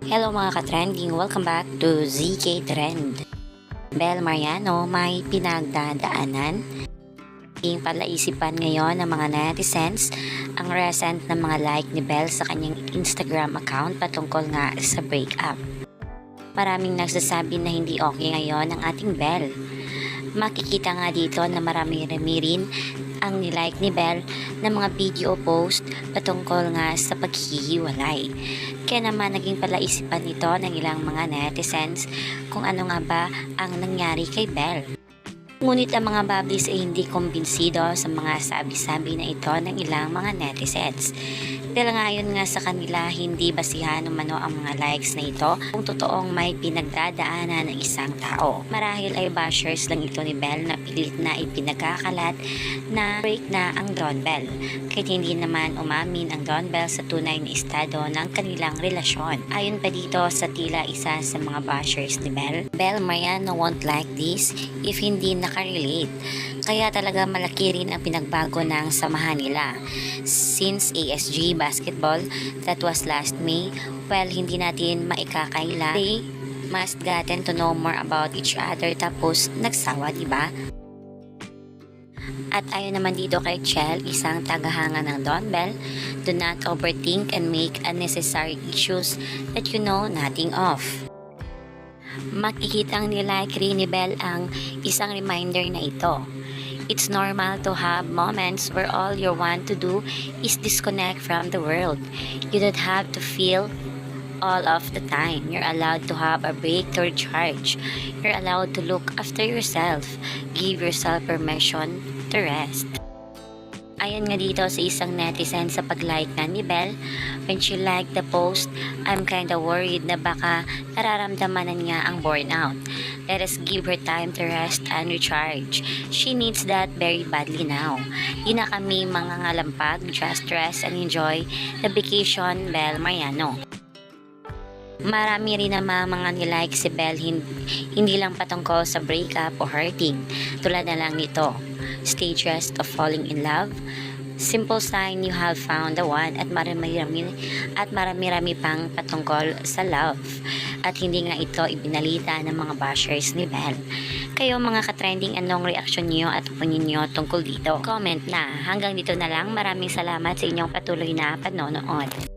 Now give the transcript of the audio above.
Hello mga ka-trending, welcome back to ZK Trend. Bel Mariano may pinagdadaanan. Yung palaisipan ngayon ng mga netizens ang recent na mga like ni Bel sa kanyang Instagram account patungkol nga sa breakup. Maraming nagsasabi na hindi okay ngayon ang ating Bel. Makikita nga dito na marami-rami rin ang nilike ni Bel ng mga video post patungkol nga sa paghihiwalay. Kaya naman naging palaisipan nito ng ilang mga netizens kung ano nga ba ang nangyari kay Bel. Ngunit ang mga bablis ay hindi kumbinsido sa mga sabi-sabi na ito ng ilang mga netizens. Dahil ngayon nga sa kanila, hindi basihan umano ang mga likes na ito kung totoong may pinagdadaanan ng isang tao. Marahil ay bashers lang ito ni Bel na pilit na ipinagkakalat na break na ang Don Bell. Kahit hindi naman umamin ang Don Bell sa tunay na estado ng kanilang relasyon. Ayon pa dito sa tila isa sa mga bashers ni Bel, Bel Mariano won't like this if hindi nakarelate. Kaya talaga malaki rin ang pinagbago ng samahan nila. Since ASG basketball that was last May, well hindi natin maikakaila. They must gotten to know more about each other tapos nagsawa, diba? At ayon naman dito kay Chel, isang tagahanga ng Don Bell, do not overthink and make unnecessary issues that you know nothing of. Makikitang nilike rin ni Bel ang isang reminder na ito. It's normal to have moments where all you want to do is disconnect from the world. You don't have to feel all of the time. You're allowed to have a break to recharge. You're allowed to look after yourself. Give yourself permission to rest. Ayon nga dito sa isang netizen sa pag-like na ni Bel, when she liked the post, I'm kinda worried na baka nararamdaman niya ang burnout. Let us give her time to rest and recharge. She needs that very badly now. Di na kami mangangalampag, just rest and enjoy the vacation, Bel Mariano. Marami rin naman mga nilike si Bel hindi lang patungkol sa breakup o hurting. Tulad na lang nito, stage rest of falling in love, simple sign you have found the one, at marami-rami pang patungkol sa love. At hindi nga ito ibinalita ng mga bashers ni Bel. Kayo mga ka-trending, anong reaksyon niyo at opinion niyo tungkol dito? Comment na. Hanggang dito na lang. Maraming salamat sa inyong patuloy na panonood.